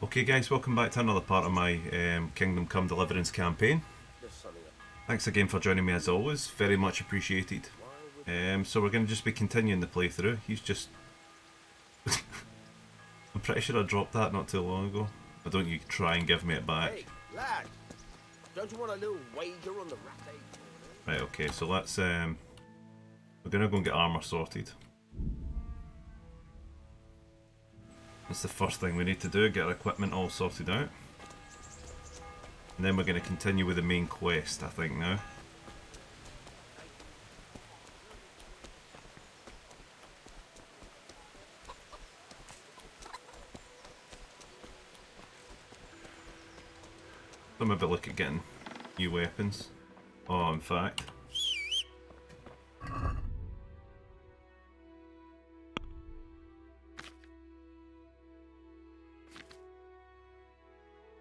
Okay guys, welcome back to another part of my Kingdom Come Deliverance campaign. Thanks again for joining me as always, very much appreciated. So we're going to just be continuing the playthrough. He's just... I'm pretty sure I dropped that not too long ago. Why don't you try and give me it back? Hey, lad! Don't you want a little wager on the rat? Right, okay, so let's... we're going to go and get armour sorted. That's the first thing we need to do, get our equipment all sorted out. And then we're going to continue with the main quest, I think, now. So maybe look at getting new weapons. Oh, in fact.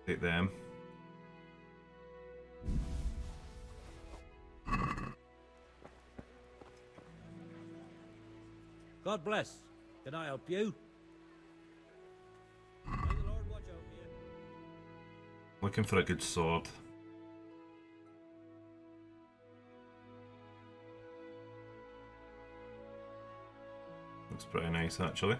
Take them. God bless. Can I help you? May the Lord watch over you. Looking for a good sword. Looks pretty nice actually.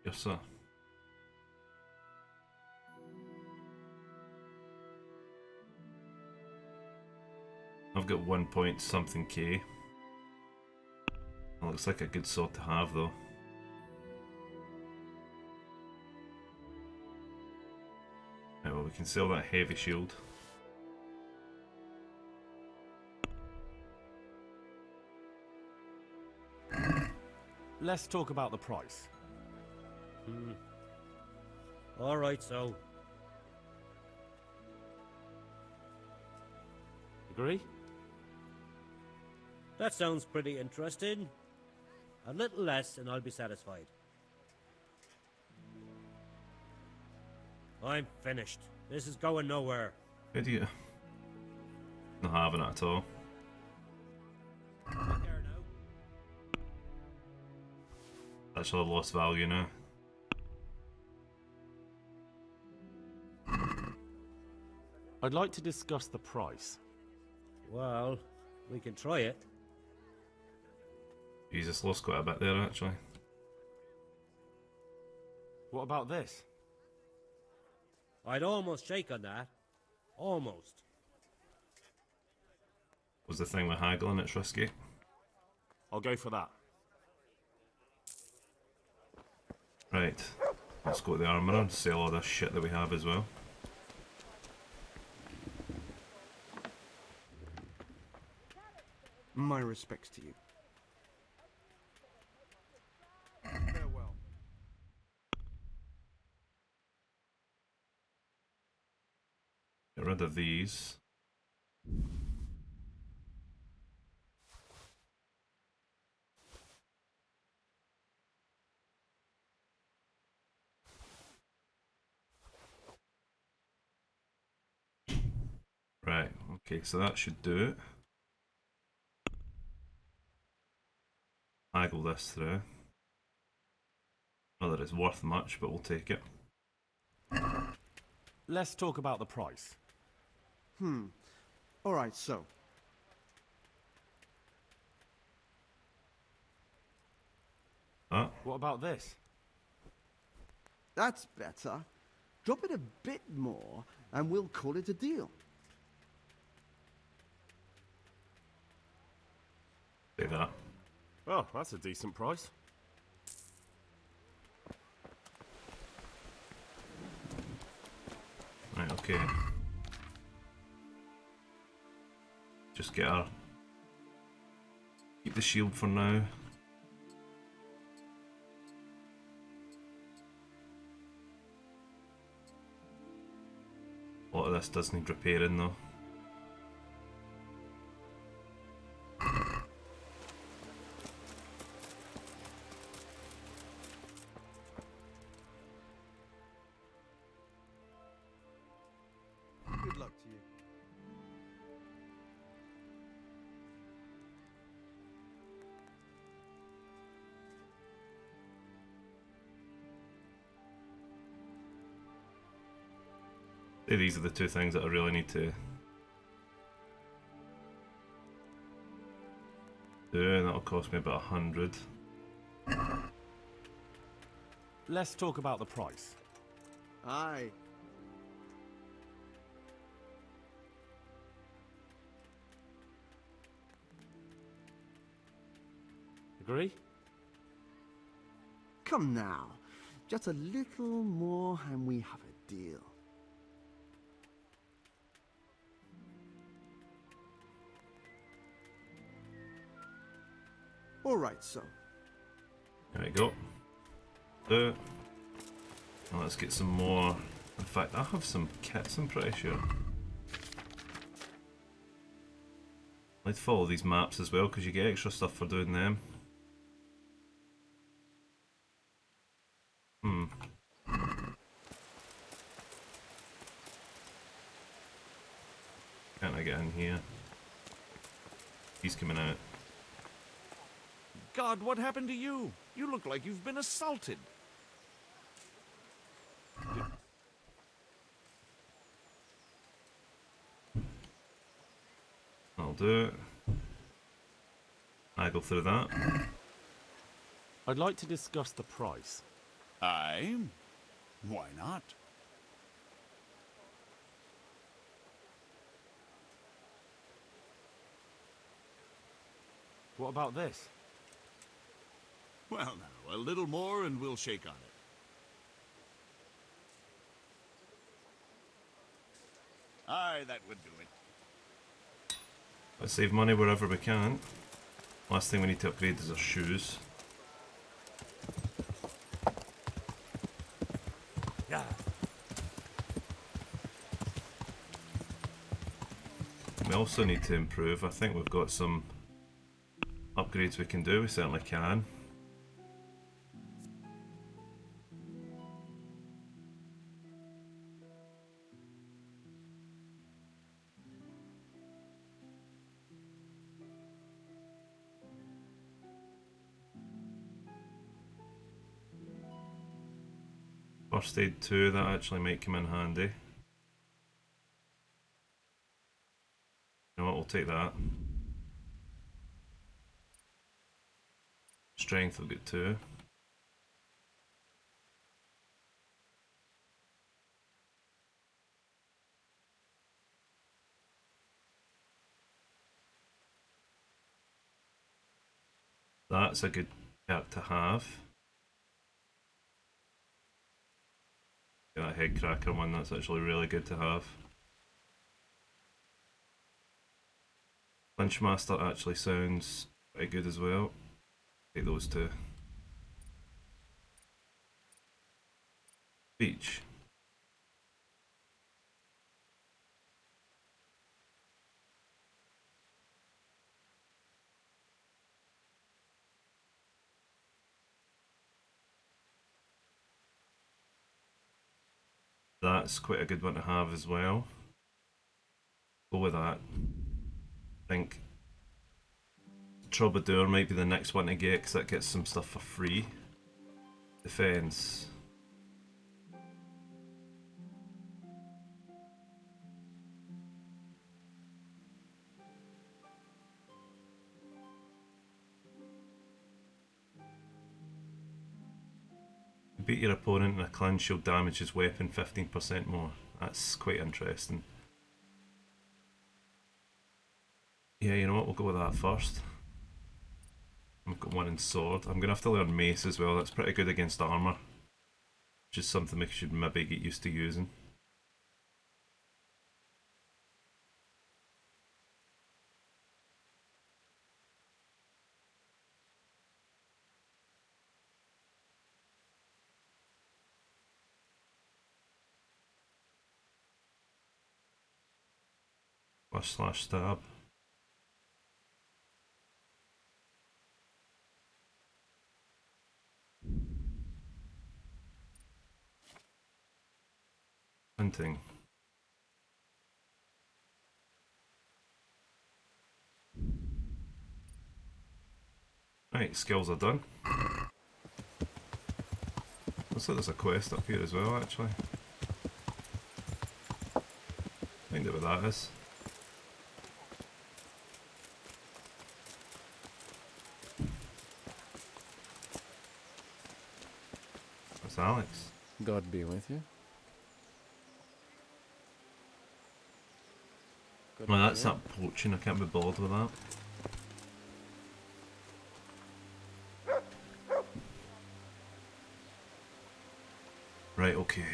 Yes, sir. I've got 1 point something K. That looks like a good sword to have though. Right, well, we can sell that heavy shield. Let's talk about the price. All right, so. Agree? That sounds pretty interesting. A little less and I'll be satisfied. I'm finished. This is going nowhere. Idiot. Not having it at all. Take care now. Actually lost value now. I'd like to discuss the price. Well, we can try it. Jesus, lost quite a bit there actually. What about this? I'd almost shake on that. Almost. Was the thing with haggling, it's risky. I'll go for that. Right, let's go to the armourer and sell all this shit that we have as well. My respects to you. Farewell. Get rid of these. Right, okay, so that should do it. Haggle this through. Not that it's worth much, but we'll take it. Let's talk about the price. All right, so. What about this? That's better. Drop it a bit more, and we'll call it a deal. Say that. Oh, that's a decent price. Right, okay. Just get our... Keep the shield for now. A lot of this does need repairing though. These are the two things that I really need to do, and that'll cost me about 100. Let's talk about the price. Aye. Agree? Come now. Just a little more and we have a deal. All right, so. There we go. Do it. Now let's get some more. In fact, I have some kits, I'm pretty sure. Let's follow these maps as well, because you get extra stuff for doing them. Can't I get in here? He's coming out. God, what happened to you? You look like you've been assaulted. I'll do it. I go through that. I'd like to discuss the price. Aye? Why not? What about this? Well, now, a little more and we'll shake on it. Aye, that would do it. Let's save money wherever we can. Last thing we need to upgrade is our shoes. Yeah. We also need to improve. I think we've got some upgrades we can do. We certainly can. First aid 2, that actually might come in handy. You know what, we'll take that. Strength, we'll get 2. That's a good perk to have. That head cracker one, that's actually really good to have. Lynchmaster actually sounds pretty good as well. Take those two. Beach. That's quite a good one to have as well. Go with that. I think Troubadour might be the next one to get because that gets some stuff for free. Defense. Beat your opponent in a clinch, you'll damage his weapon 15% more. That's quite interesting. Yeah, you know what, we'll go with that first. I've got one in sword. I'm going to have to learn mace as well, that's pretty good against armour. Which is something we should maybe get used to using. Slash stab. Hunting. Right, skills are done. Looks like there's a quest up here as well, actually. that is. That's Alex. God be with you. Good Well, that's idea. that poaching. I can't be bothered with that. Right, okay.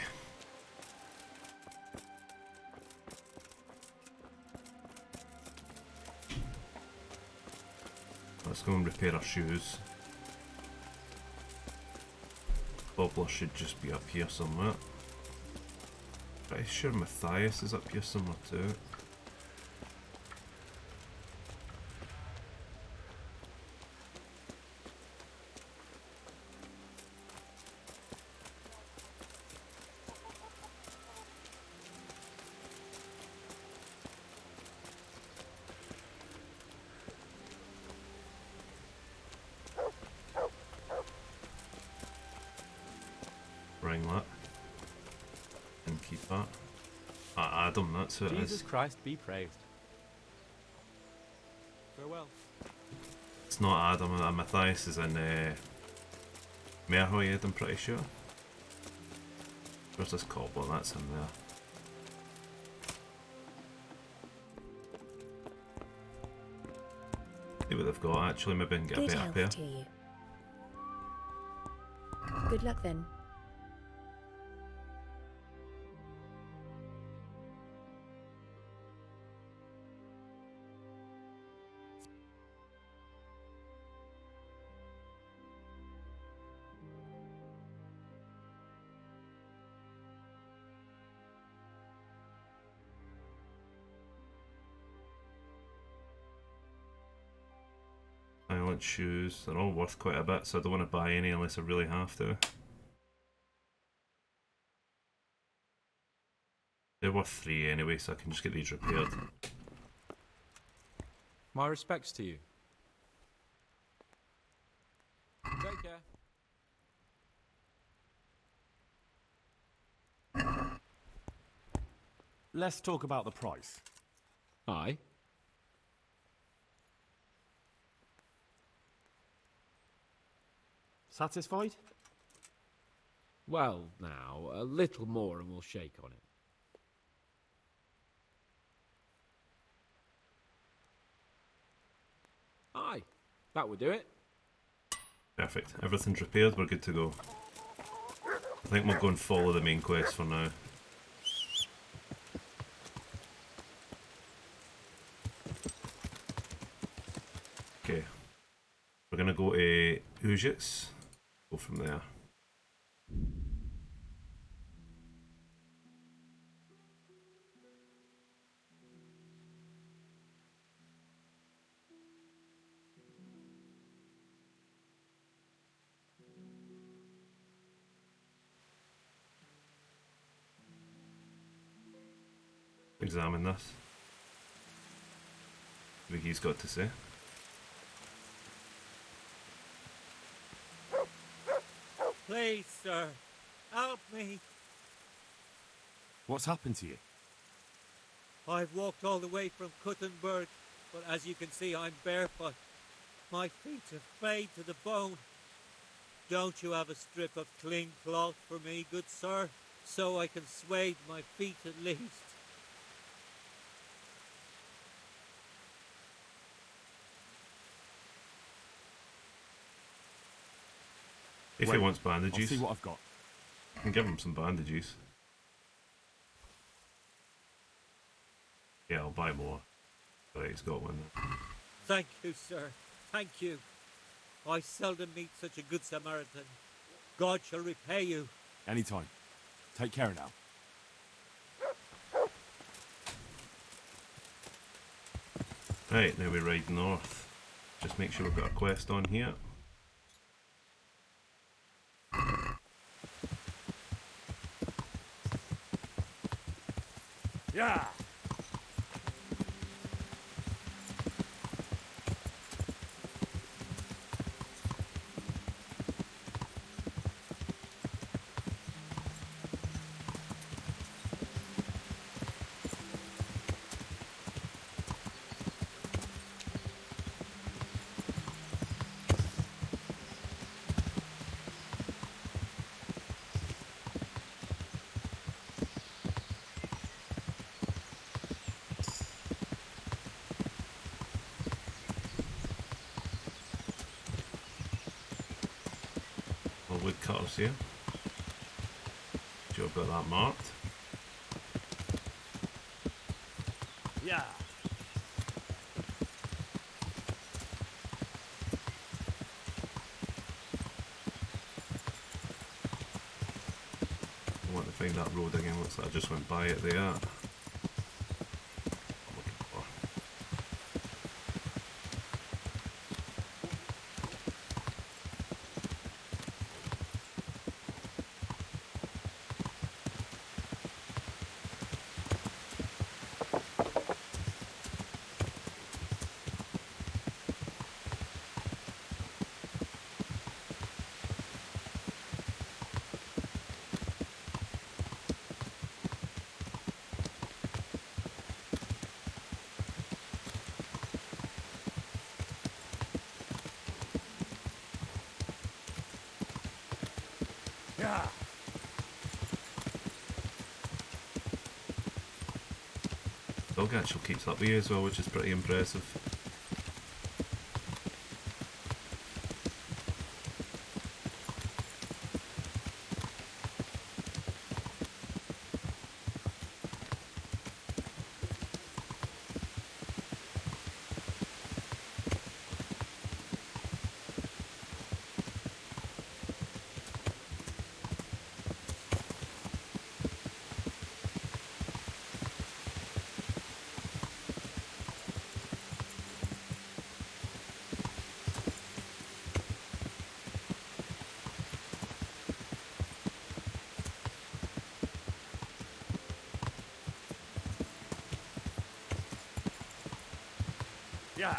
Let's go and repair our shoes. Bobbler should just be up here somewhere. Pretty sure Matthias is up here somewhere too. Bring that. And keep that. Adam, that's who it Jesus is. Christ be praised. Farewell. It's not Adam, Matthias is in Merhoyed, I'm pretty sure. Where's this cobbler? That's in there. See what they've got actually, maybe I can get a Good better health pair. to you. Good luck then. Silent shoes, they're all worth quite a bit, so I don't want to buy any unless I really have to. They're worth 3 anyway, so I can just get these repaired. My respects to you. Take care. Let's talk about the price. Aye. Satisfied? Well, now, a little more and we'll shake on it. Aye, that would do it. Perfect. Everything's repaired, we're good to go. I think we'll go and follow the main quest for now. Okay. We're gonna go to Ujits. Go from there. Examine this. See what he's got to say. Please, sir, help me. What's happened to you? I've walked all the way from Kuttenberg, but as you can see, I'm barefoot. My feet have frayed to the bone. Don't you have a strip of clean cloth for me, good sir, so I can swathe my feet at least? If he Wait, wants I'll bandages, see what I've got. I can give him some bandages. Yeah, I'll buy more. But he's got one. Thank you, sir. Thank you. I seldom meet such a good Samaritan. God shall repay you. Anytime. Take care now. Right, now we ride north. Just make sure we've got a quest on here. Yeah! the woodcutters here. Sure I've got that marked. Yeah. I want to find that road again. Looks like I just went by it there. I'm looking for. Yeah. Dog actually keeps up with you as well, which is pretty impressive. Yeah.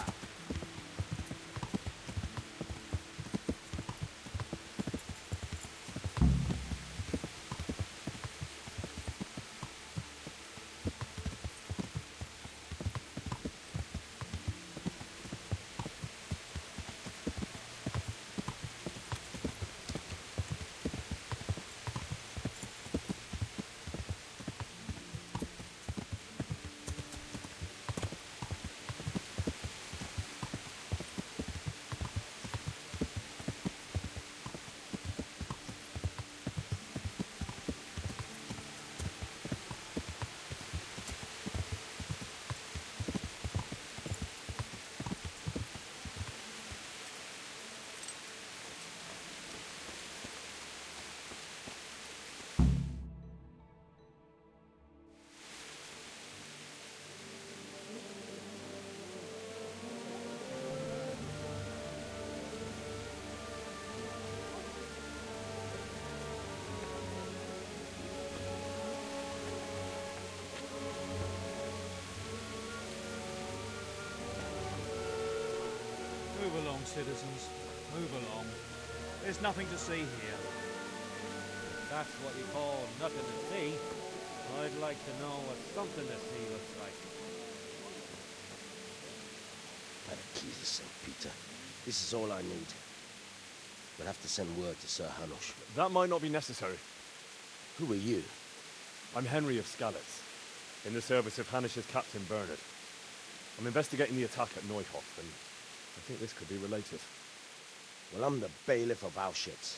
Move along, citizens. Move along. There's nothing to see here. That's what you call nothing to see. I'd like to know what something to see looks like. By the keys of St. Peter. This is all I need. We'll have to send word to Sir Hanush. That might not be necessary. Who are you? I'm Henry of Skalitz, in the service of Hanush's Captain Bernard. I'm investigating the attack at Neuhof, and I think this could be related. Well, I'm the bailiff of Auschwitz.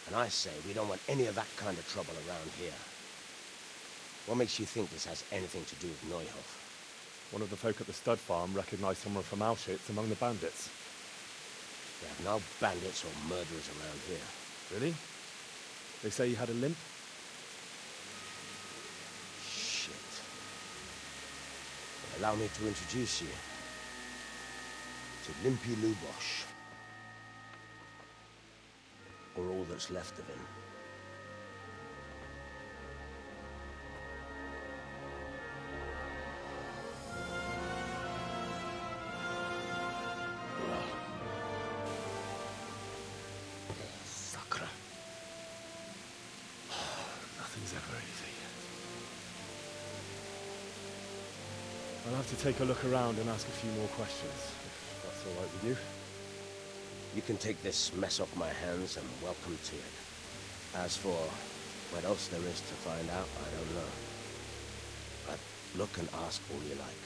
And I say we don't want any of that kind of trouble around here. What makes you think this has anything to do with Neuhof? One of the folk at the stud farm recognized someone from Auschwitz among the bandits. We have no bandits or murderers around here. Really? They say he had a limp? Shit. Allow me to introduce you to Limpy Lubosh. Or all that's left of him. Sakra. Nothing's ever easy. I'll have to take a look around and ask a few more questions, if that's all right with you. You can take this mess off my hands and welcome to it. As for what else there is to find out, I don't know. But look and ask all you like.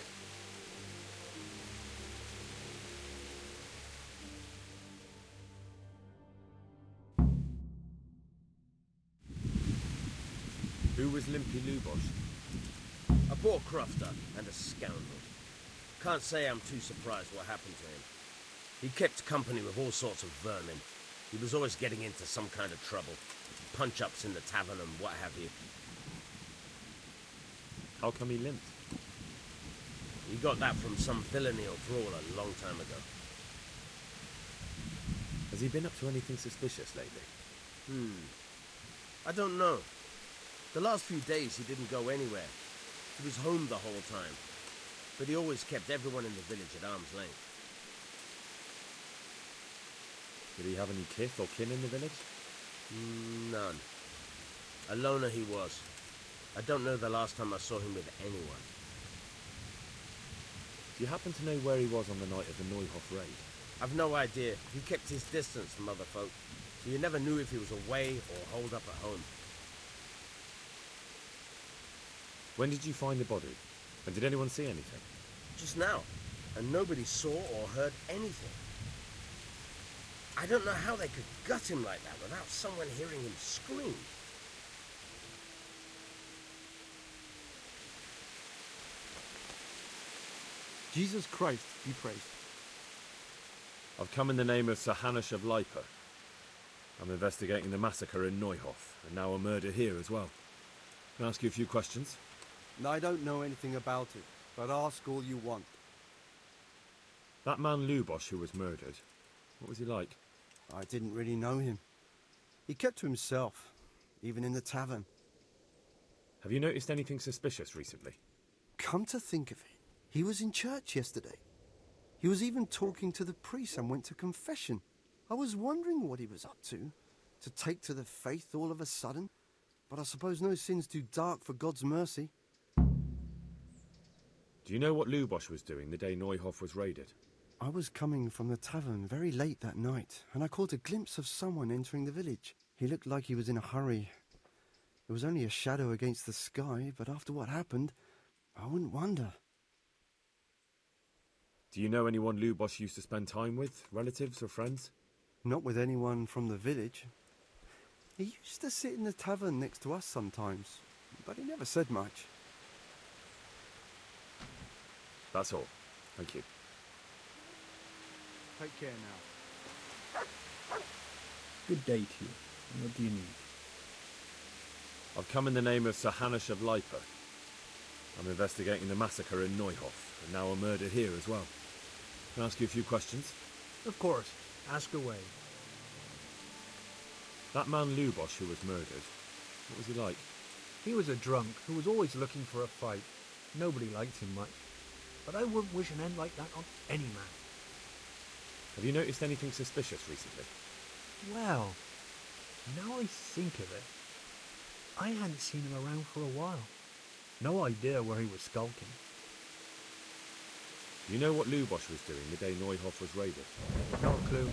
Who was Limpy Lubosh? A poor crofter and a scoundrel. Can't say I'm too surprised what happened to him. He kept company with all sorts of vermin. He was always getting into some kind of trouble. Punch-ups in the tavern and what have you. How come he limped? He got that from some villainy or brawl a long time ago. Has he been up to anything suspicious lately? I don't know. The last few days he didn't go anywhere. He was home the whole time. But he always kept everyone in the village at arm's length. Did he have any kith or kin in the village? None. A loner he was. I don't know the last time I saw him with anyone. Do you happen to know where he was on the night of the Neuhoff raid? I've no idea. He kept his distance from other folk, so you never knew if he was away or holed up at home. When did you find the body? And did anyone see anything? Just now, and nobody saw or heard anything. I don't know how they could gut him like that without someone hearing him scream. Jesus Christ be praised. I've come in the name of Sir Hanush of Lipa. I'm investigating the massacre in Neuhoff, and now a murder here as well. Can I ask you a few questions? I don't know anything about it, but ask all you want. That man Lubosh who was murdered, what was he like? I didn't really know him. He kept to himself, even in the tavern. Have you noticed anything suspicious recently? Come to think of it, he was in church yesterday. He was even talking to the priest and went to confession. I was wondering what he was up to take to the faith all of a sudden. But I suppose no sin's too dark for God's mercy. Do you know what Lubosh was doing the day Neuhoff was raided? I was coming from the tavern very late that night, and I caught a glimpse of someone entering the village. He looked like he was in a hurry. It was only a shadow against the sky, but after what happened, I wouldn't wonder. Do you know anyone Lubosh used to spend time with? Relatives or friends? Not with anyone from the village. He used to sit in the tavern next to us sometimes, but he never said much. That's all. Thank you. Take care now. Good day to you. What do you need? I've come in the name of Sir Hanush of Lipa. I'm investigating the massacre in Neuhoff, and now a murder here as well. Can I ask you a few questions? Of course. Ask away. That man Lubosh who was murdered, what was he like? He was a drunk who was always looking for a fight. Nobody liked him much. But I wouldn't wish an end like that on any man. Have you noticed anything suspicious recently? Well, now I think of it, I hadn't seen him around for a while. No idea where he was skulking. Do you know what Lubosh was doing the day Neuhoff was raided? No clue.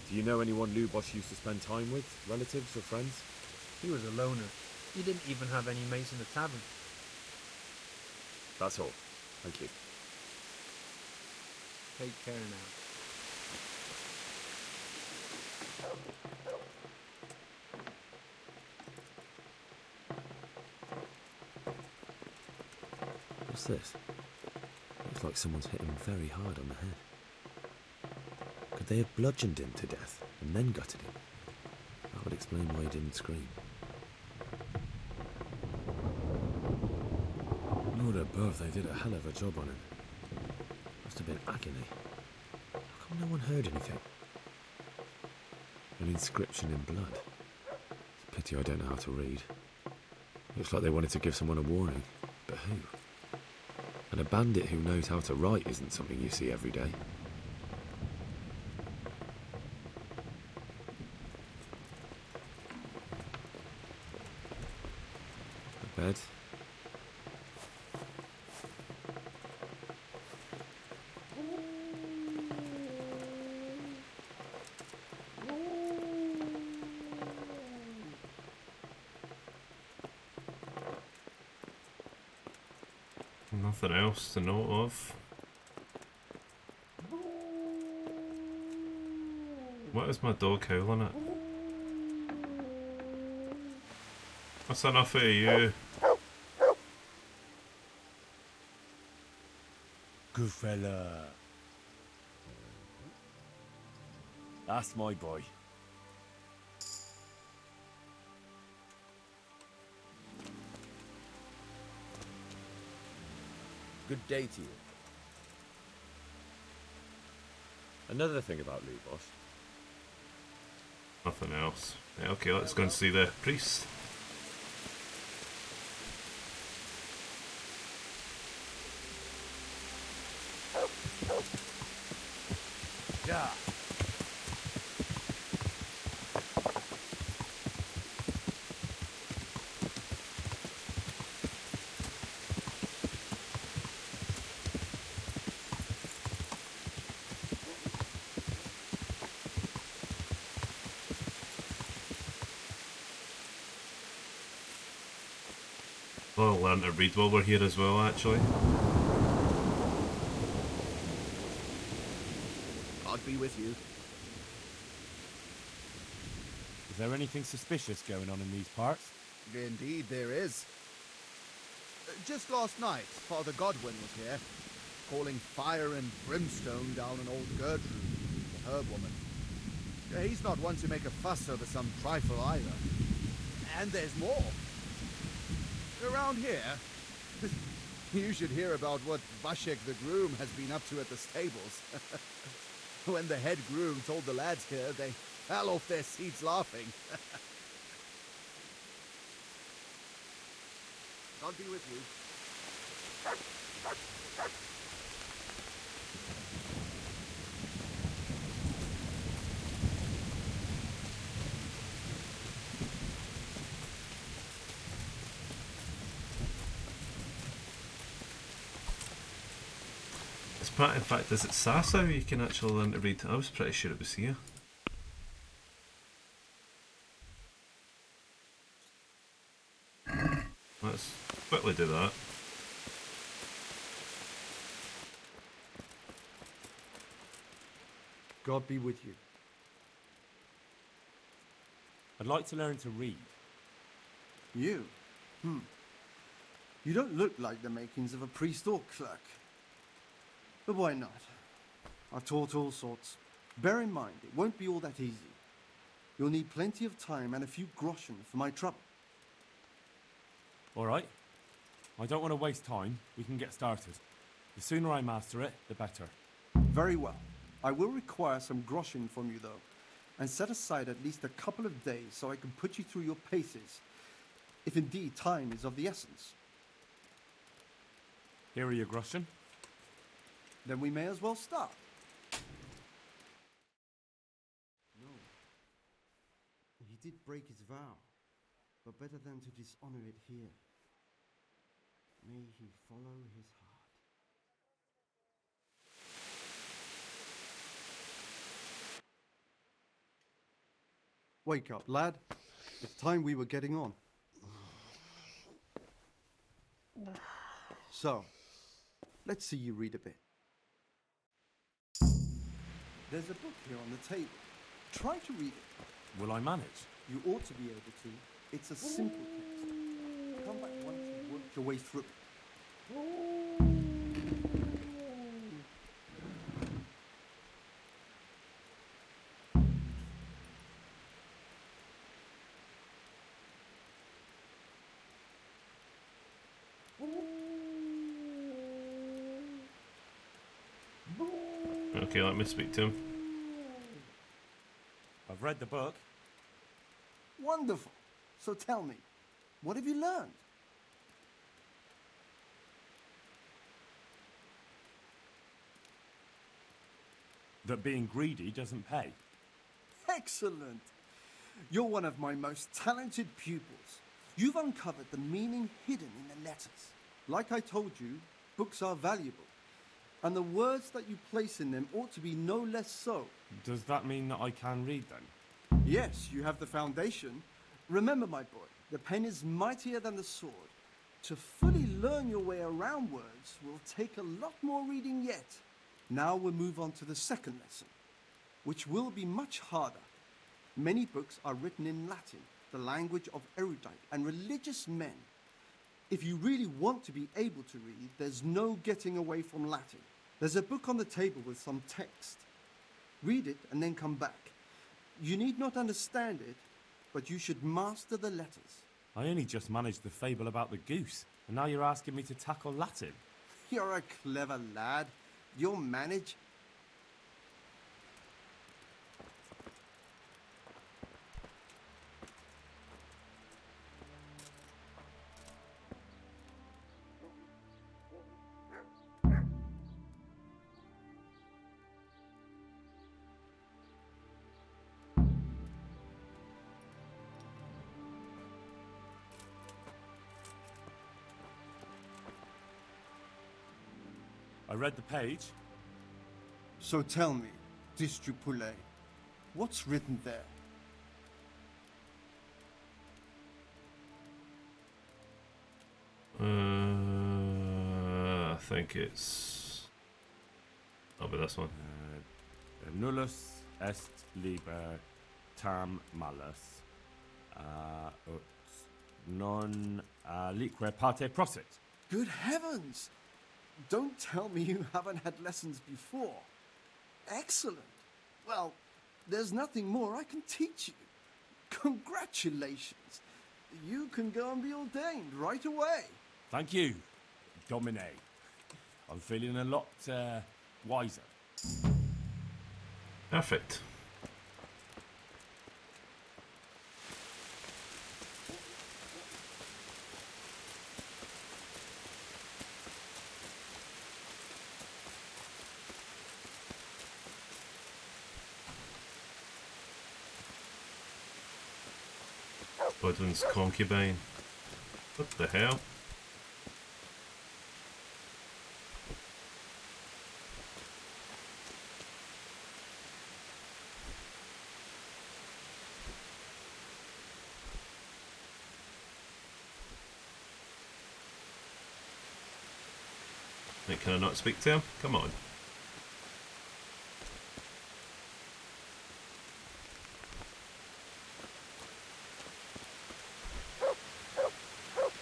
Do you know anyone Lubosh used to spend time with? Relatives or friends? He was a loner. He didn't even have any mates in the tavern. That's all. Thank you. Take care now. What's this? Looks like someone's hit him very hard on the head. Could they have bludgeoned him to death and then gutted him? That would explain why he didn't scream. Lord above, they did a hell of a job on him. Must have been agony. How come no one heard anything? An inscription in blood. It's a pity I don't know how to read. Looks like they wanted to give someone a warning. But who? And a bandit who knows how to write isn't something you see every day. A bed. Nothing else to note of. What is my dog howling at? That's enough of you. Good fella. That's my boy. Good day to you. Another thing about Lubos. Nothing else. Yeah, okay, let's go and see the priest. Yeah. I'll learn to read while we're here as well, actually. God be with you. Is there anything suspicious going on in these parts? Indeed, there is. Just last night, Father Godwin was here, calling fire and brimstone down an old Gertrude, the herb woman. He's not one to make a fuss over some trifle either. And there's more. Around here, you should hear about what Vashek the groom has been up to at the stables. When the head groom told the lads here, they fell off their seats laughing. God be with you. In fact, is it Sasau you can actually learn to read? I was pretty sure it was here. Let's quickly do that. God be with you. I'd like to learn to read. You? You don't look like the makings of a priest or clerk. But why not? I've taught all sorts. Bear in mind, it won't be all that easy. You'll need plenty of time and a few groschen for my trouble. All right. I don't want to waste time. We can get started. The sooner I master it, the better. Very well. I will require some groschen from you, though, and set aside at least a couple of days so I can put you through your paces, if indeed time is of the essence. Here are your groschen. Then we may as well start. No. He did break his vow, but better than to dishonor it here. May he follow his heart. Wake up, lad. It's time we were getting on. So, let's see you read a bit. There's a book here on the table. Try to read it. Will I manage? You ought to be able to. It's a simple text. Come back once you've worked your way through it. Okay, let me speak to him. I've read the book. Wonderful. So tell me, what have you learned? That being greedy doesn't pay. Excellent. You're one of my most talented pupils. You've uncovered the meaning hidden in the letters. Like I told you, books are valuable, and the words that you place in them ought to be no less so. Does that mean that I can read then? Yes, you have the foundation. Remember, my boy, the pen is mightier than the sword. To fully learn your way around words will take a lot more reading yet. Now we'll move on to the second lesson, which will be much harder. Many books are written in Latin, the language of erudite and religious men. If you really want to be able to read, there's no getting away from Latin. There's a book on the table with some text. Read it and then come back. You need not understand it, but you should master the letters. I only just managed the fable about the goose, and now you're asking me to tackle Latin. You're a clever lad. You'll manage. I read the page. So tell me, Distripule, what's written there? I think it's... I'll be this one. Nullus est liber tam malus, ut non lique parte prosit. Good heavens! Don't tell me you haven't had lessons before. Excellent. Well, there's nothing more I can teach you. Congratulations. You can go and be ordained right away. Thank you, Domine. I'm feeling a lot wiser. Perfect. Budwin's concubine. What the hell? Wait, can I not speak to him? Come on.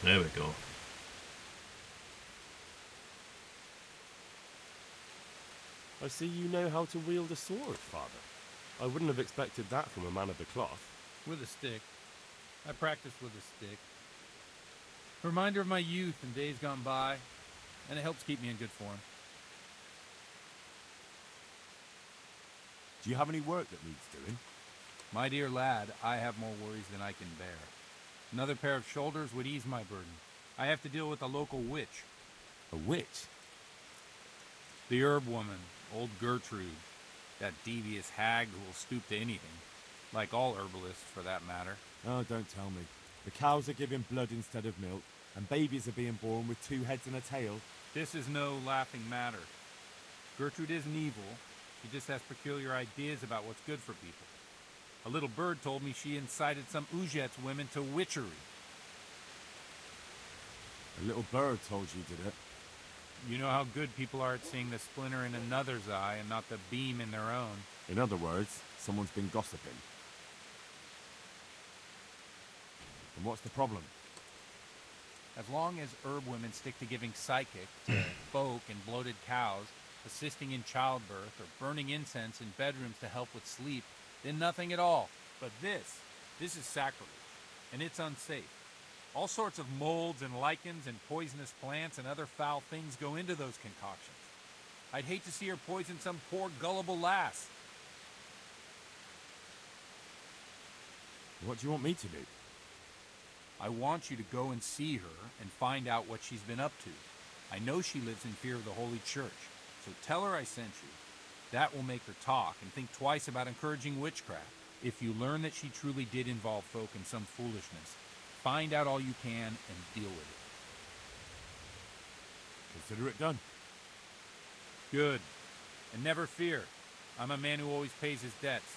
There we go. I see you know how to wield a sword, Father. I wouldn't have expected that from a man of the cloth. With a stick. I practice with a stick. Reminder of my youth and days gone by, and it helps keep me in good form. Do you have any work that needs doing? My dear lad, I have more worries than I can bear. Another pair of shoulders would ease my burden. I have to deal with a local witch. A witch? The herb woman, old Gertrude. That devious hag who will stoop to anything. Like all herbalists, for that matter. Oh, don't tell me. The cows are giving blood instead of milk, and babies are being born with 2 heads and a tail. This is no laughing matter. Gertrude isn't evil. She just has peculiar ideas about what's good for people. A little bird told me she incited some Ujet's women to witchery. A little bird told you, did it? You know how good people are at seeing the splinter in another's eye and not the beam in their own. In other words, someone's been gossiping. And what's the problem? As long as herb women stick to giving psychic to folk and bloated cows, assisting in childbirth, or burning incense in bedrooms to help with sleep, then nothing at all. But this is sacrilege, and it's unsafe. All sorts of molds and lichens and poisonous plants and other foul things go into those concoctions. I'd hate to see her poison some poor gullible lass. What do you want me to do? I want you to go and see her and find out what she's been up to. I know she lives in fear of the Holy Church, so tell her I sent you. That will make her talk and think twice about encouraging witchcraft. If you learn that she truly did involve folk in some foolishness, find out all you can and deal with it. Consider it done. Good. And never fear. I'm a man who always pays his debts.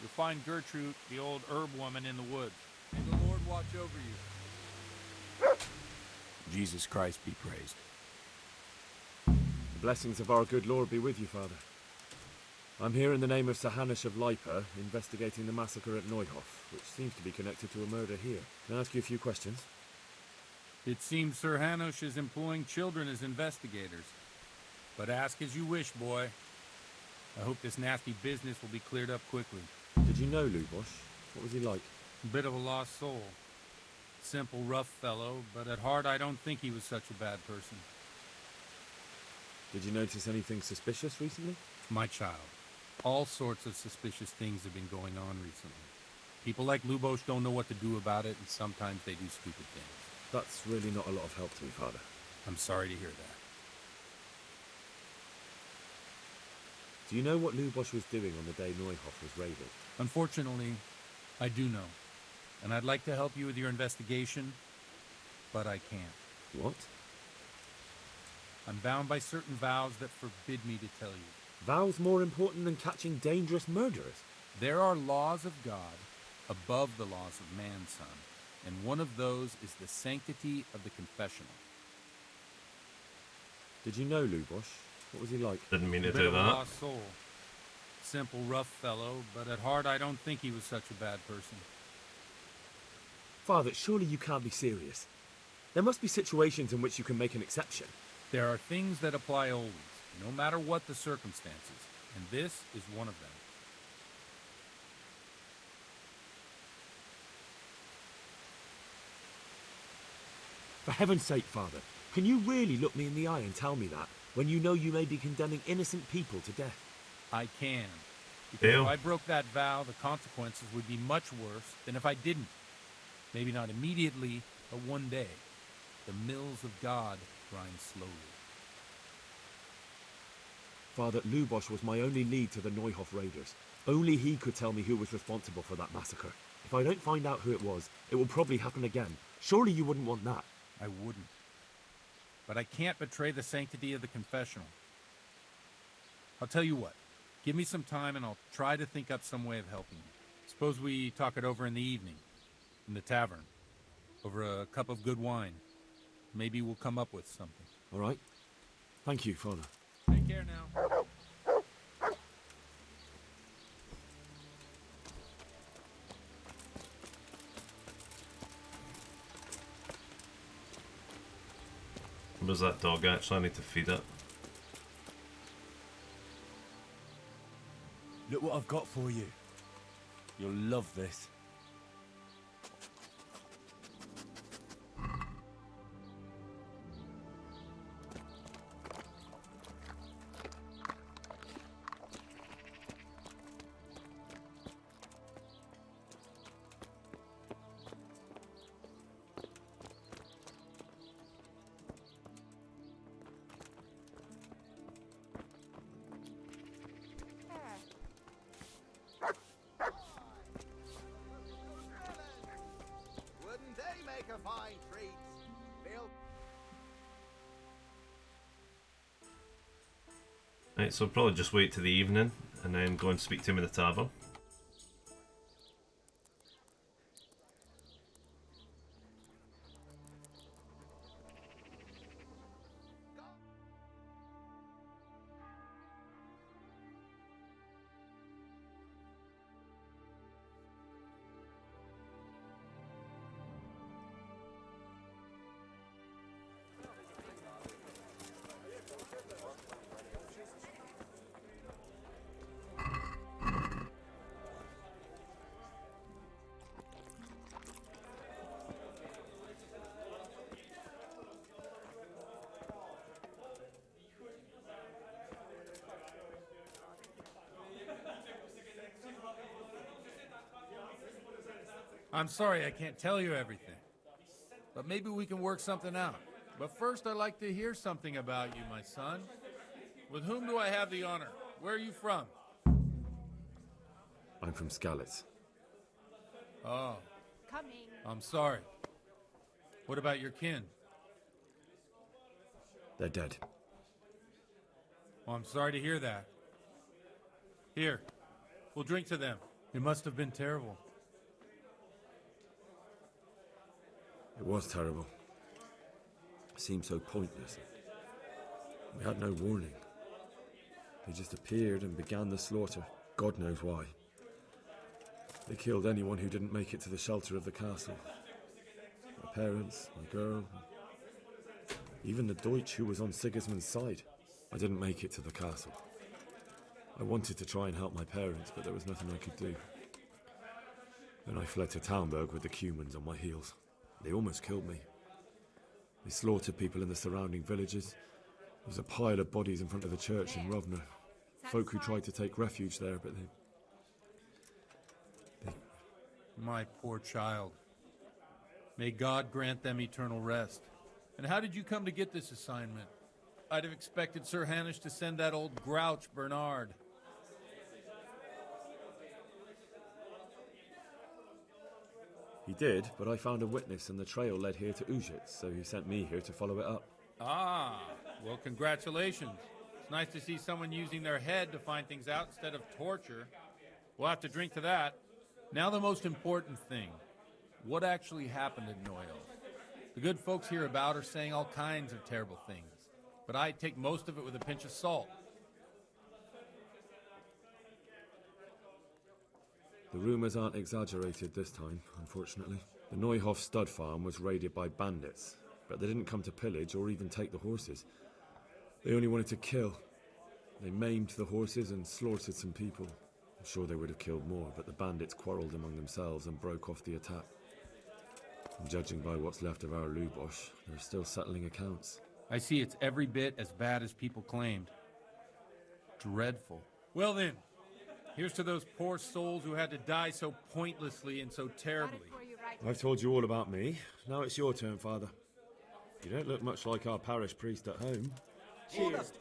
You'll find Gertrude, the old herb woman, in the woods. May the Lord watch over you. Jesus Christ be praised. The blessings of our good Lord be with you, Father. I'm here in the name of Sir Hanush of Lipa, investigating the massacre at Neuhof, which seems to be connected to a murder here. Can I ask you a few questions? It seems Sir Hanush is employing children as investigators. But ask as you wish, boy. I hope this nasty business will be cleared up quickly. Did you know Lubosh? What was he like? A bit of a lost soul. Simple, rough fellow, but at heart I don't think he was such a bad person. Did you notice anything suspicious recently? My child. All sorts of suspicious things have been going on recently. People like Lubosh don't know what to do about it, and sometimes they do stupid things. That's really not a lot of help to me, Father. I'm sorry to hear that. Do you know what Lubosh was doing on the day Neuhof was raided? Unfortunately, I do know. And I'd like to help you with your investigation, but I can't. What? I'm bound by certain vows that forbid me to tell you. Vows more important than catching dangerous murderers? There are laws of God above the laws of man, son, and one of those is the sanctity of the confessional. Did you know Lubosh? What was he like? Didn't mean to A bit do of a that. lost soul. Simple, rough fellow, but at heart I don't think he was such a bad person. Father, surely you can't be serious. There must be situations in which you can make an exception. There are things that apply always, no matter what the circumstances, and this is one of them. For heaven's sake, Father, can you really look me in the eye and tell me that, when you know you may be condemning innocent people to death? I can. Because Ew. if I broke that vow, the consequences would be much worse than if I didn't. Maybe not immediately, but one day. The mills of God grind slowly. Father, Lubosh was my only lead to the Neuhof raiders. Only he could tell me who was responsible for that massacre. If I don't find out who it was, it will probably happen again. Surely you wouldn't want that. I wouldn't. But I can't betray the sanctity of the confessional. I'll tell you what. Give me some time and I'll try to think up some way of helping you. Suppose we talk it over in the evening. In the tavern. Over a cup of good wine. Maybe we'll come up with something. All right. Thank you, Father. Take care now. Where's that dog actually? I need to feed it. Look what I've got for you. You'll love this. Wouldn't they make a fine treat? Bill? Right, so I'll probably just wait to the evening and then go and speak to him in the tavern. I'm sorry I can't tell you everything. But maybe we can work something out. But first I'd like to hear something about you, my son. With whom do I have the honor? Where are you from? I'm from Skalitz. Oh, Coming. I'm sorry. What about your kin? They're dead. Well, I'm sorry to hear that. Here, we'll drink to them. It must have been terrible. It was terrible. It seemed so pointless. We had no warning. They just appeared and began the slaughter. God knows why. They killed anyone who didn't make it to the shelter of the castle. My parents, my girl, even the Deutsch who was on Sigismund's side. I didn't make it to the castle. I wanted to try and help my parents, but there was nothing I could do. Then I fled to Talmberg with the Cumans on my heels. They almost killed me. They slaughtered people in the surrounding villages. There was a pile of bodies in front of the church in Rovno. Folk who tried to take refuge there, but they... My poor child. May God grant them eternal rest. And how did you come to get this assignment? I'd have expected Sir Hanish to send that old grouch, Bernard. He did, but I found a witness and the trail led here to Ujit, so he sent me here to follow it up. Ah, well, congratulations. It's nice to see someone using their head to find things out instead of torture. We'll have to drink to that. Now the most important thing. What actually happened at Noyle? The good folks hereabout are saying all kinds of terrible things, but I take most of it with a pinch of salt. The rumours aren't exaggerated this time, unfortunately. The Neuhof stud farm was raided by bandits, but they didn't come to pillage or even take the horses. They only wanted to kill. They maimed the horses and slaughtered some people. I'm sure they would have killed more, but the bandits quarrelled among themselves and broke off the attack. And judging by what's left of our Lubosh, they're still settling accounts. I see it's every bit as bad as people claimed. Dreadful. Well then, here's to those poor souls who had to die so pointlessly and so terribly. I've told you all about me. Now it's your turn, Father. You don't look much like our parish priest at home. Cheers.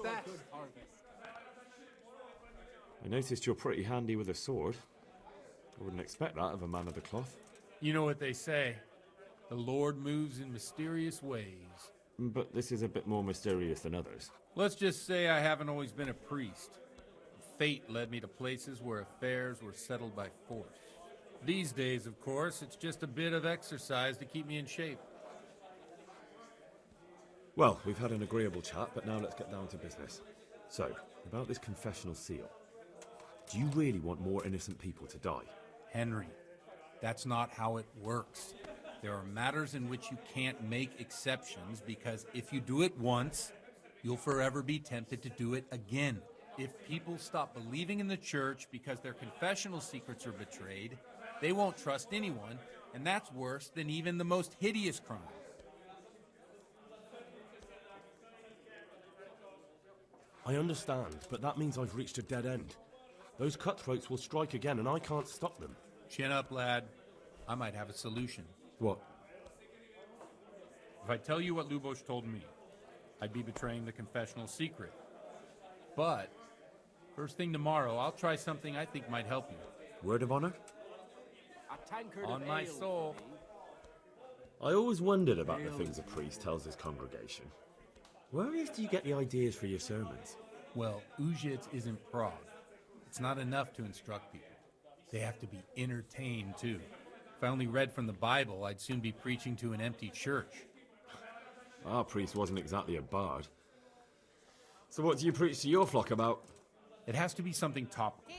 I noticed you're pretty handy with a sword. I wouldn't expect that of a man of the cloth. You know what they say. The Lord moves in mysterious ways. But this is a bit more mysterious than others. Let's just say I haven't always been a priest. Fate led me to places where affairs were settled by force. These days, of course, it's just a bit of exercise to keep me in shape. Well, we've had an agreeable chat, but now let's get down to business. So, about this confessional seal. Do you really want more innocent people to die? Henry, that's not how it works. There are matters in which you can't make exceptions because if you do it once, you'll forever be tempted to do it again. If people stop believing in the church because their confessional secrets are betrayed, they won't trust anyone, and that's worse than even the most hideous crime. I understand, but that means I've reached a dead end. Those cutthroats will strike again, and I can't stop them. Chin up, lad. I might have a solution. What? If I tell you what Lubosh told me, I'd be betraying the confessional secret. But, first thing tomorrow, I'll try something I think might help you. Word of honor? On my soul. I always wondered about the things a priest tells his congregation. Where on earth do you get the ideas for your sermons? Well, Ujits is in Prague. It's not enough to instruct people. They have to be entertained, too. If I only read from the Bible, I'd soon be preaching to an empty church. Our priest wasn't exactly a bard. So what do you preach to your flock about? It has to be something topical.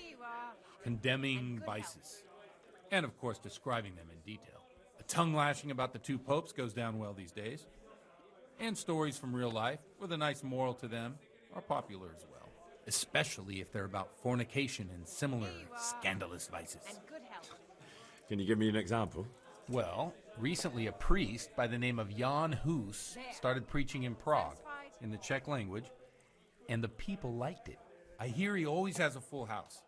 Condemning vices. And, of course, describing them in detail. A tongue-lashing about the two popes goes down well these days. And stories from real life, with a nice moral to them, are popular as well. Especially if they're about fornication and similar scandalous vices. Can you give me an example? Well, recently a priest by the name of Jan Hus started preaching in Prague, in the Czech language, and the people liked it. I hear he always has a full house.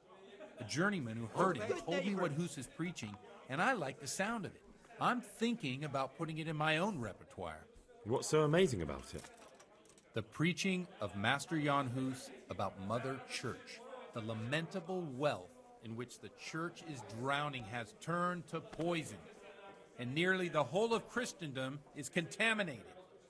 A journeyman who heard him told me what Hus is preaching, and I like the sound of it. I'm thinking about putting it in my own repertoire. What's so amazing about it? The preaching of Master Jan Hus about Mother Church. The lamentable wealth in which the church is drowning has turned to poison. And nearly the whole of Christendom is contaminated.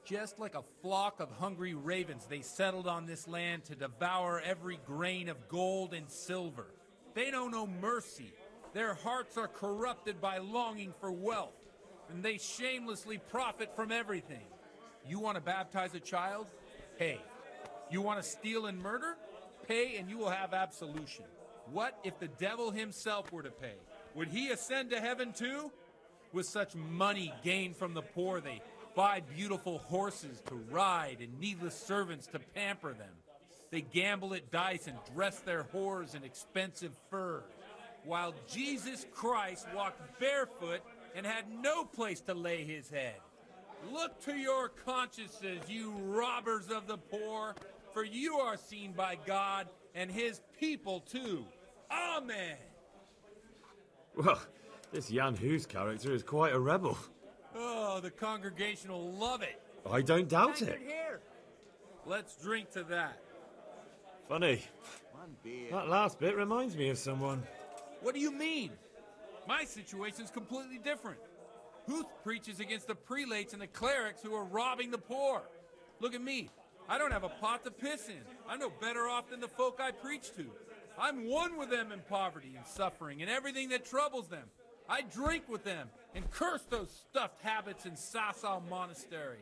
Just like a flock of hungry ravens, they settled on this land to devour every grain of gold and silver. They know no mercy. Their hearts are corrupted by longing for wealth, and they shamelessly profit from everything. You want to baptize a child? Hey. You want to steal and murder? pay and you will have absolution. What if the devil himself were to pay? Would he ascend to heaven too? With such money gained from the poor, they buy beautiful horses to ride and needless servants to pamper them. They gamble at dice and dress their whores in expensive furs, while Jesus Christ walked barefoot and had no place to lay his head. Look to your consciences, you robbers of the poor, for you are seen by God and his people too. Amen. Well, this Jan Hus character is quite a rebel. Oh, the congregation will love it. I don't doubt it. Here. Let's drink to that. Funny. That last bit reminds me of someone. What do you mean? My situation's completely different. Huth preaches against the prelates and the clerics who are robbing the poor. Look at me. I don't have a pot to piss in. I'm no better off than the folk I preach to. I'm one with them in poverty and suffering and everything that troubles them. I drink with them and curse those stuffed habits in Sasau Monastery.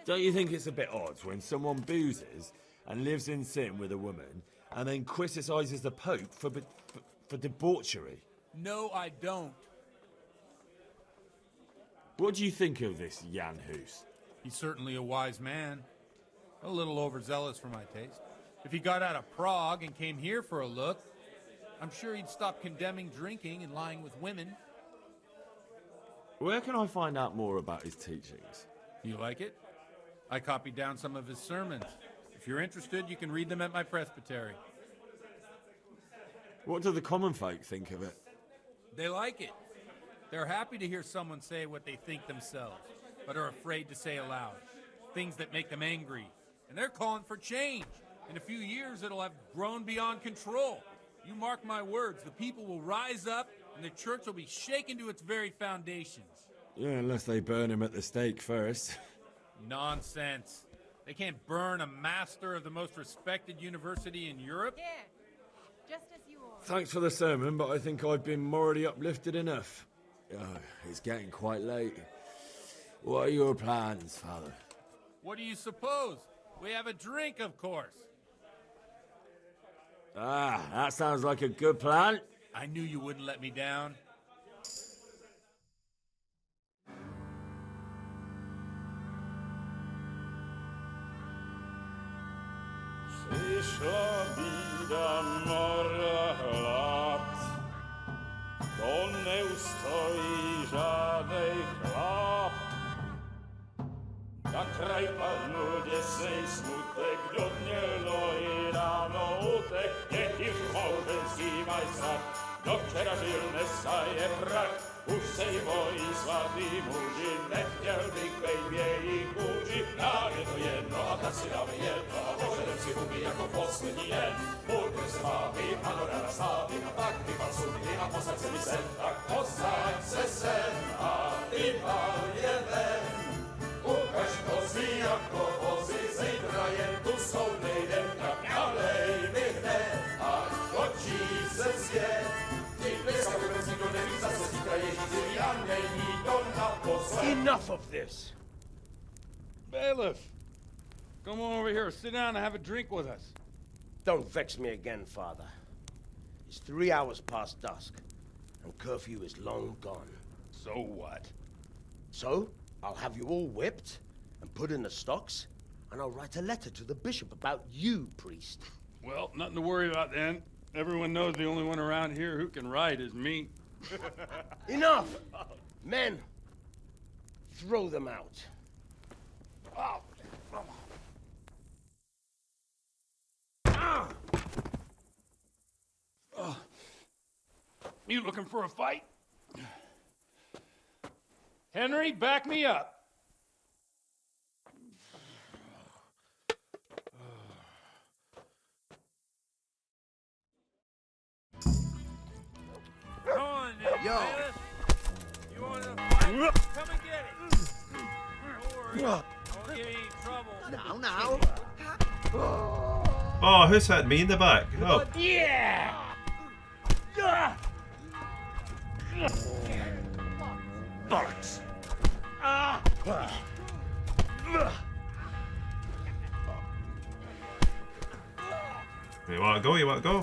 Don't you think it's a bit odd when someone boozes and lives in sin with a woman and then criticises the Pope for debauchery? No, I don't. What do you think of this Jan Hus? He's certainly a wise man. A little overzealous for my taste. If he got out of Prague and came here for a look, I'm sure he'd stop condemning drinking and lying with women. Where can I find out more about his teachings? You like it? I copied down some of his sermons. If you're interested, you can read them at my presbytery. What do the common folk think of it? They like it. They're happy to hear someone say what they think themselves, but are afraid to say aloud. Things that make them angry. And they're calling for change. In a few years, it'll have grown beyond control. You mark my words, the people will rise up, and the church will be shaken to its very foundations. Yeah, unless they burn him at the stake first. Nonsense. They can't burn a master of the most respected university in Europe? Here, just as you are. Thanks for the sermon, but I think I've been morally uplifted enough. It's getting quite late. What are your plans, Father? What do you suppose? We have a drink, of course. Ah, that sounds like a good plan. I knew you wouldn't let me down. Przyszła bida mora lat, to nie ustoi żadnej chlap. Na kraj panuje sej smutek, do dnie i rano utek, niech już małżeński majstrat, do wczera żylne staje brak. Už sej mojí svatý muži, nechtěl bych bejbě jich kůži, nám je to jedno a tak si dáme jedno a požadem si huby jako poslední den. Burger se vábí, panorama slávy a tak vypal sudy a posaď se mi sem, tak posaď se sem a vypal je ven. Ukaž kozy jako vozy, zítra jen tu jsou nejdem, tak nalej mi hned, ať točí se svět. Enough of this! Bailiff! Come on over here, sit down and have a drink with us. Don't vex me again, Father. It's 3 hours past dusk, and curfew is long gone. So what? So, I'll have you all whipped, and put in the stocks, and I'll write a letter to the bishop about you, priest. Well, nothing to worry about then. Everyone knows the only one around here who can write is me. Enough! Men, throw them out. Oh. Oh. You looking for a fight? Henry, back me up. Come on, Yo. You want to fight? Come and get it. Don't worry. I'll get you in trouble. Now. Oh, who's hit me in the back? Oh. Yeah! Bollocks! You wanna go? You wanna go?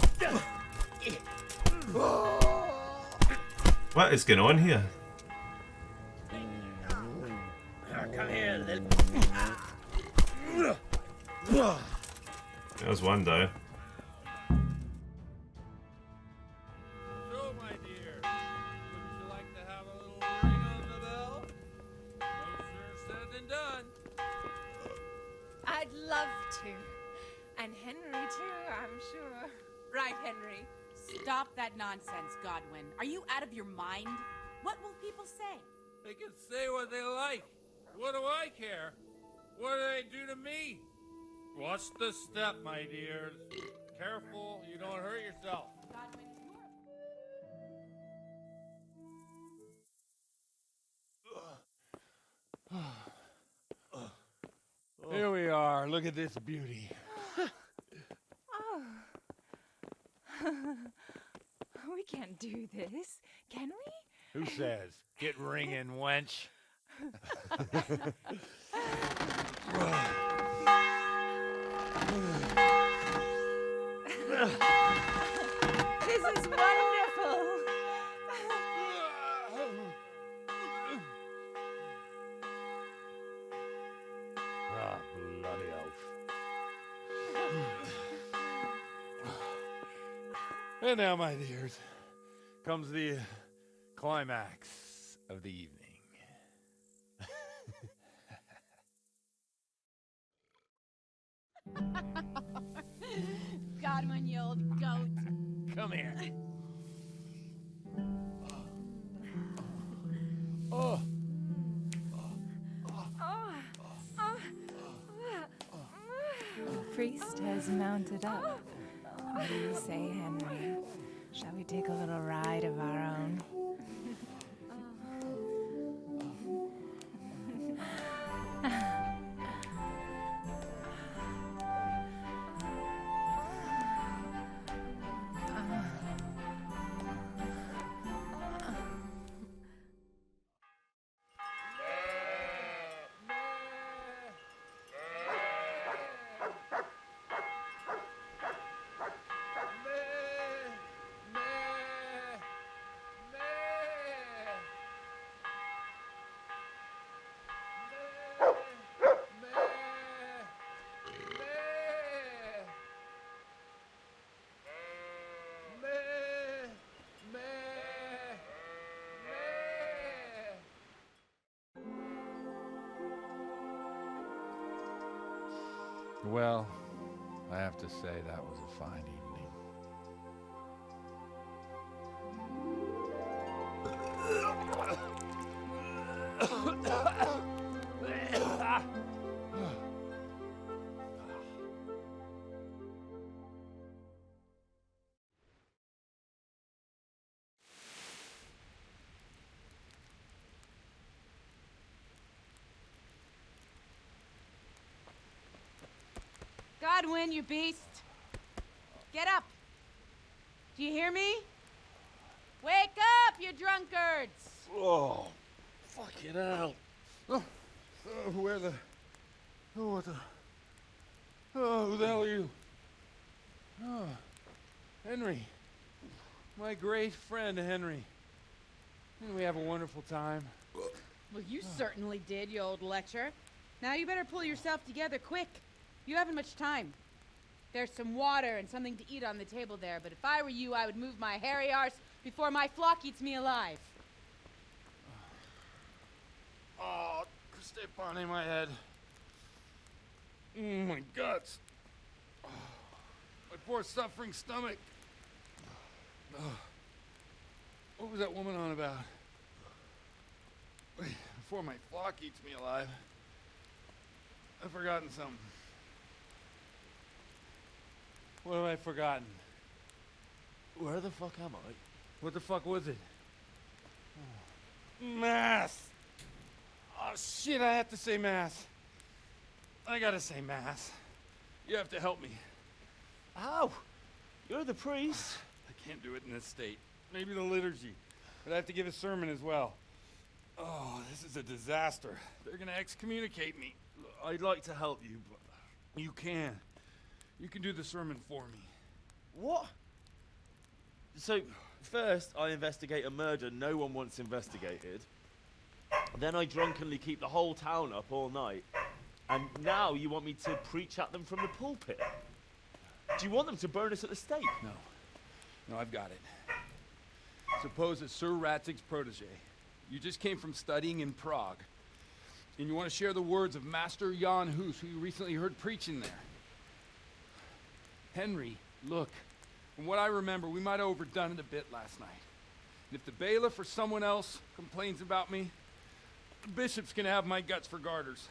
What is going on here? Come here, little... There's one down. So, my dear, wouldn't you like to have a little ring on the bell? No sooner said than done. I'd love to. And Henry, too, I'm sure. Right, Henry? Stop that nonsense, Godwin. Are you out of your mind? What will people say? They can say what they like. What do I care? What do they do to me? Watch the step, my dears. Careful, you don't hurt yourself. Godwin, Here we are. Look at this beauty. Oh. We can't do this, can we? Who says? Get ringing, wench. This is wonderful. Ah, bloody oath. And now, my dears, comes the climax of the evening. Godwin, you old goat. Come here. Oh. The priest has mounted up. What do you say, Henry? Shall we take a little ride of our own? Well, I have to say that was a fine evening. Godwin, you beast. Get up. Do you hear me? Wake up, you drunkards! Oh, fucking hell. Where the... Oh, what the... Oh, who the hell are you? Oh, Henry. My great friend, Henry. Didn't we have a wonderful time? Well, you certainly did, you old lecher. Now you better pull yourself together quick. You haven't much time. There's some water and something to eat on the table there, but if I were you, I would move my hairy arse before my flock eats me alive. Oh, step on in my head. My guts. Oh, my poor suffering stomach. Oh, what was that woman on about? Wait, before my flock eats me alive. I've forgotten something. What have I forgotten? Where the fuck am I? What the fuck was it? Oh. Mass! Oh shit, I have to say mass. I gotta say mass. You have to help me. How? You're the priest. I can't do it in this state. Maybe the liturgy. But I have to give a sermon as well. Oh, this is a disaster. They're gonna excommunicate me. I'd like to help you, but you can. You can do the sermon for me. What? So, first I investigate a murder no one wants investigated. Then I drunkenly keep the whole town up all night. And now you want me to preach at them from the pulpit? Do you want them to burn us at the stake? No. No, I've got it. Suppose that Sir Ratzig's protege. You just came from studying in Prague. And you want to share the words of Master Jan Hus, who you recently heard preaching there. Henry, look. From what I remember, we might have overdone it a bit last night. And if the bailiff or someone else complains about me, the bishop's gonna have my guts for garters.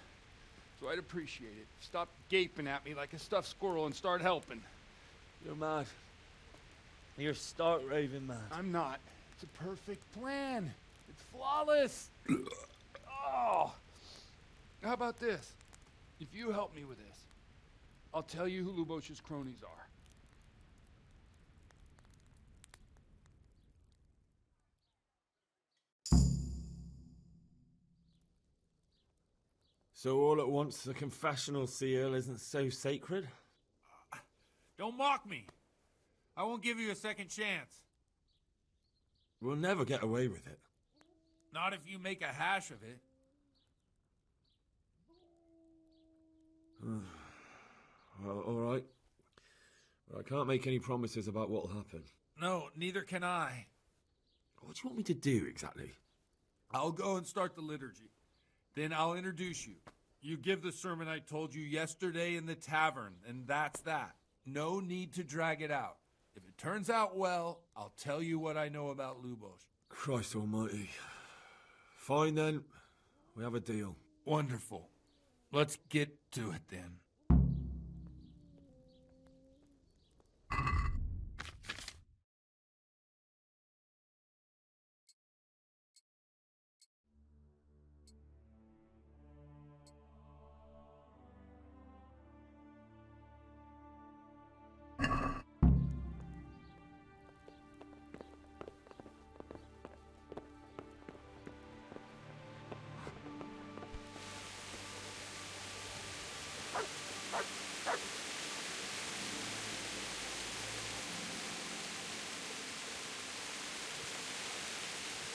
So I'd appreciate it. Stop gaping at me like a stuffed squirrel and start helping. You're mad. You're stark raving mad. I'm not. It's a perfect plan. It's flawless. Oh. How about this? If you help me with this, I'll tell you who Lubosh's cronies are. So all at once the confessional seal isn't so sacred? Don't mock me. I won't give you a second chance. We'll never get away with it. Not if you make a hash of it. Well, all right. But I can't make any promises about what'll happen. No, neither can I. What do you want me to do exactly? I'll go and start the liturgy. Then I'll introduce you. You give the sermon I told you yesterday in the tavern, and that's that. No need to drag it out. If it turns out well, I'll tell you what I know about Lubosh. Christ almighty. Fine then. We have a deal. Wonderful. Let's get to it then.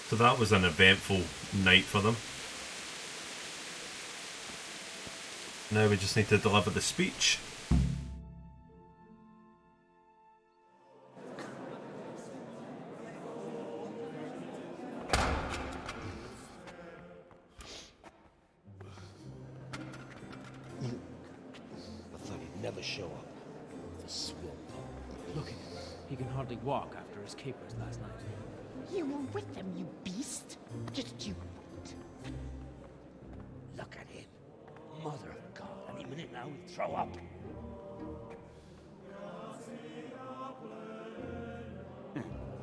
So that was an eventful night for them. Now we just need to deliver the speech. I thought he'd never show up. The swamp. Look at him. He can hardly walk after his capers last night. You were with them, you beast. Just you wait. Look at him. Mother of God. Any minute now he'll throw up.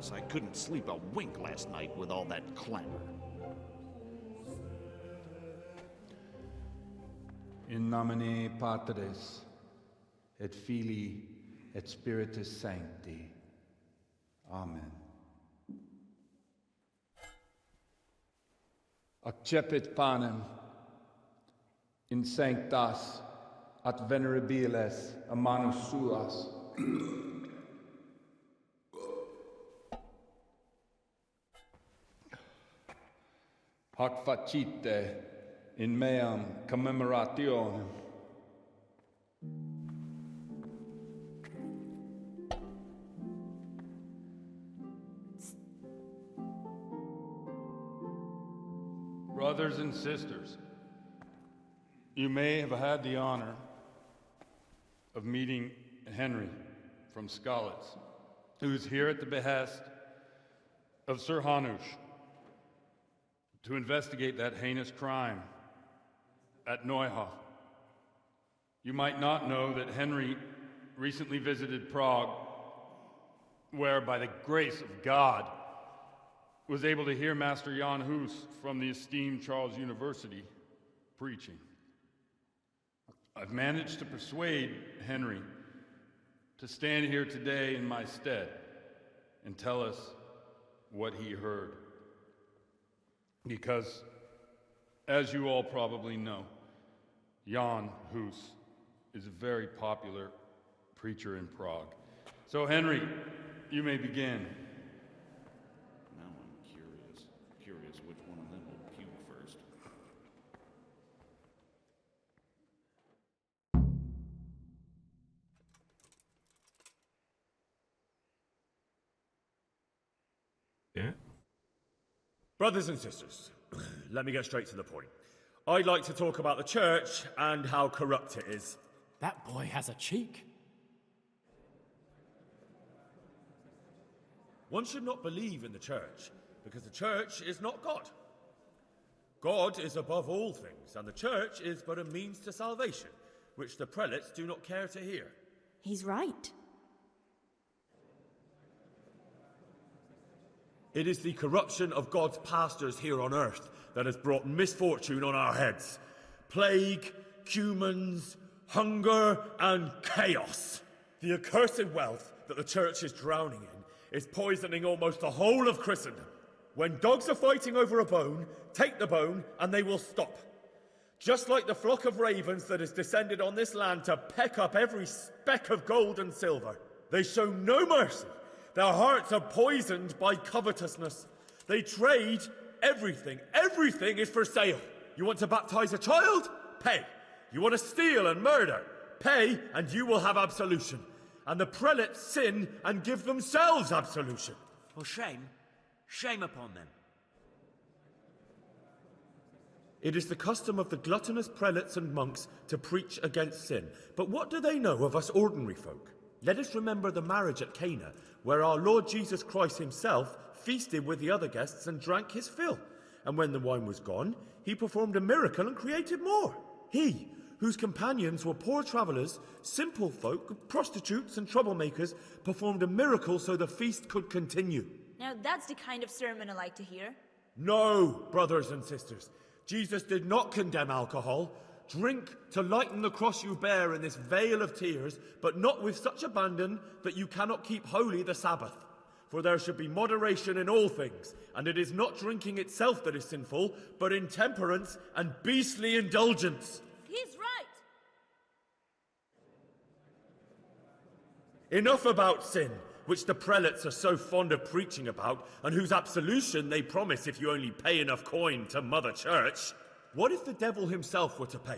So I couldn't sleep a wink last night with all that clamor. In nomine Patris, et Filii, et Spiritus Sancti. Amen. Accepit panem in sanctas at venerabiles a manus suas. Hac facite in meam commemorationem. Brothers and sisters, you may have had the honor of meeting Henry from Skalitz, who is here at the behest of Sir Hanush to investigate that heinous crime at Neuhof. You might not know that Henry recently visited Prague, where, by the grace of God, was able to hear Master Jan Hus from the esteemed Charles University preaching. I've managed to persuade Henry to stand here today in my stead and tell us what he heard. Because, as you all probably know, Jan Hus is a very popular preacher in Prague. So, Henry, you may begin. Now I'm curious which one of them will puke first. Yeah. Brothers and sisters, let me get straight to the point. I'd like to talk about the church and how corrupt it is. That boy has a cheek. One should not believe in the church, because the church is not God. God is above all things, and the church is but a means to salvation, which the prelates do not care to hear. He's right. It is the corruption of God's pastors here on earth that has brought misfortune on our heads. Plague, cumens, hunger, and chaos. The accursed wealth that the church is drowning in is poisoning almost the whole of Christendom. When dogs are fighting over a bone, take the bone and they will stop. Just like the flock of ravens that has descended on this land to peck up every speck of gold and silver. They show no mercy. Their hearts are poisoned by covetousness. They trade everything. Everything is for sale. You want to baptize a child? Pay. You want to steal and murder? Pay, and you will have absolution. And the prelates sin and give themselves absolution. For shame. Shame upon them. It is the custom of the gluttonous prelates and monks to preach against sin. But what do they know of us ordinary folk? Let us remember the marriage at Cana, where our Lord Jesus Christ himself feasted with the other guests and drank his fill. And when the wine was gone, he performed a miracle and created more. He, whose companions were poor travellers, simple folk, prostitutes and troublemakers, performed a miracle so the feast could continue. Now that's the kind of sermon I like to hear. No, brothers and sisters. Jesus did not condemn alcohol. Drink to lighten the cross you bear in this vale of tears, but not with such abandon that you cannot keep holy the Sabbath. For there should be moderation in all things, and it is not drinking itself that is sinful, but intemperance and beastly indulgence. He's right. Enough about sin, which the prelates are so fond of preaching about, and whose absolution they promise if you only pay enough coin to Mother Church. What if the devil himself were to pay?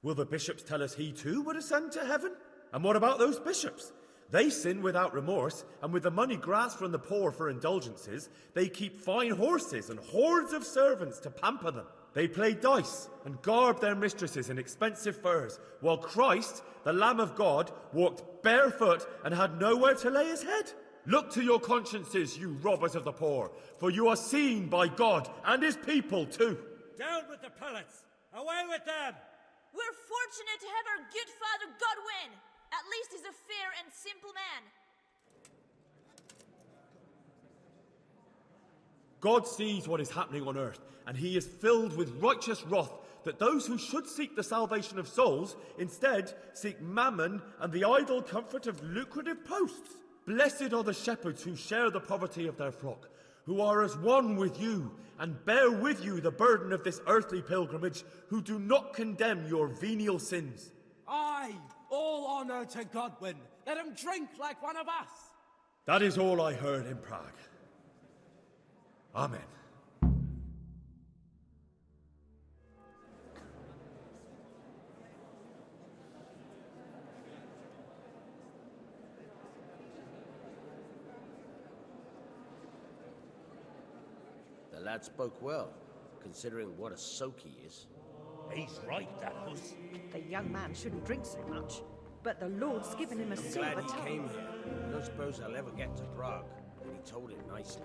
Will the bishops tell us he too would ascend to heaven? And what about those bishops? They sin without remorse, and with the money grasped from the poor for indulgences, they keep fine horses and hordes of servants to pamper them. They play dice and garb their mistresses in expensive furs, while Christ, the Lamb of God, walked barefoot and had nowhere to lay his head. Look to your consciences, you robbers of the poor, for you are seen by God and his people too. Down with the prelates! Away with them! We're fortunate to have our good Father Godwin. At least he's a fair and simple man. God sees what is happening on earth, and he is filled with righteous wrath that those who should seek the salvation of souls instead seek mammon and the idle comfort of lucrative posts. Blessed are the shepherds who share the poverty of their flock, who are as one with you and bear with you the burden of this earthly pilgrimage, who do not condemn your venial sins. Aye, all honour to Godwin. Let him drink like one of us. That is all I heard in Prague. Amen. The lad spoke well, considering what a soak he is. He's right, that Hus. The young man shouldn't drink so much, but the Lord's given him a I'm silver glad he tongue. came here. I don't suppose I'll ever get to Prague, but he told it nicely.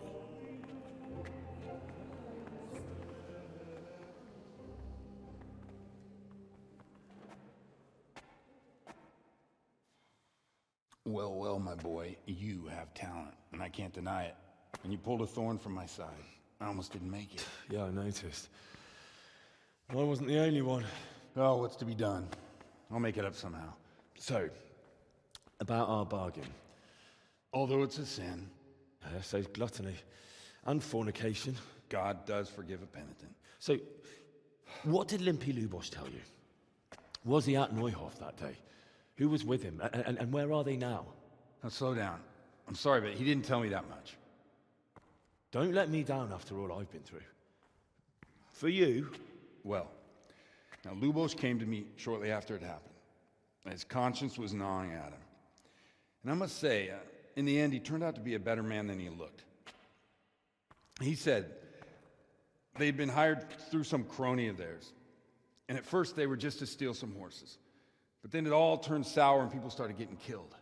Well, well, my boy, you have talent, and I can't deny it. And you pulled a thorn from my side. I almost didn't make it. Yeah, I noticed. I wasn't the only one. Oh, what's to be done? I'll make it up somehow. So, about our bargain. Although it's a sin. So gluttony and fornication. God does forgive a penitent. So, what did Limpy Lubosh tell you? Was he at Neuhof that day? Who was with him? And where are they now? Now slow down. I'm sorry, but he didn't tell me that much. Don't let me down after all I've been through. For you? Well, now Lubos came to me shortly after it happened. His conscience was gnawing at him. And I must say, in the end, he turned out to be a better man than he looked. He said they'd been hired through some crony of theirs. And at first they were just to steal some horses. But then it all turned sour and people started getting killed.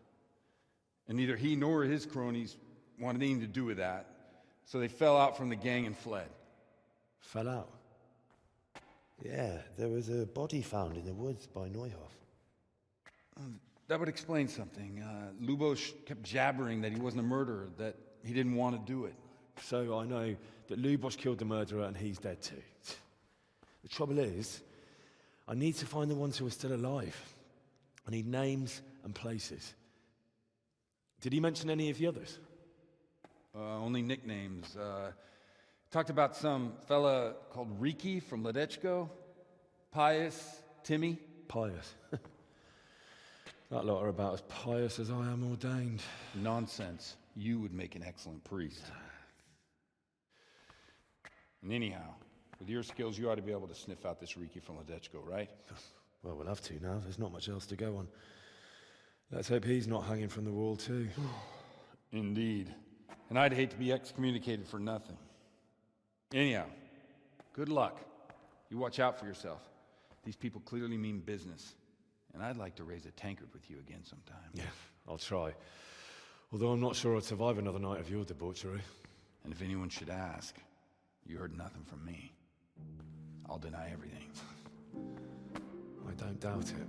And neither he nor his cronies wanted anything to do with that. So they fell out from the gang and fled. Fell out? Yeah, there was a body found in the woods by Neuhof. That would explain something. Lubos kept jabbering that he wasn't a murderer, that he didn't want to do it. So I know that Lubos killed the murderer and he's dead too. The trouble is, I need to find the ones who are still alive. I need names and places. Did he mention any of the others? Only nicknames. Talked about some fella called Riki from Ledechko, Pius, Timmy. Pius. That lot are about as pious as I am ordained. Nonsense. You would make an excellent priest. And anyhow, with your skills, you ought to be able to sniff out this Riki from Ledechko, right? Well, we'll have to now. There's not much else to go on. Let's hope he's not hanging from the wall too. Indeed. And I'd hate to be excommunicated for nothing. Anyhow, good luck. You watch out for yourself. These people clearly mean business. And I'd like to raise a tankard with you again sometime. Yeah, I'll try. Although I'm not sure I'd survive another night of your debauchery. And if anyone should ask, you heard nothing from me. I'll deny everything. I don't doubt it.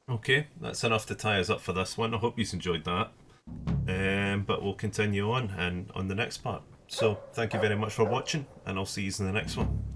Okay, that's enough to tie us up for this one. I hope you enjoyed that. But we'll continue on and on the next part. So thank you very much for watching, and I'll see you in the next one.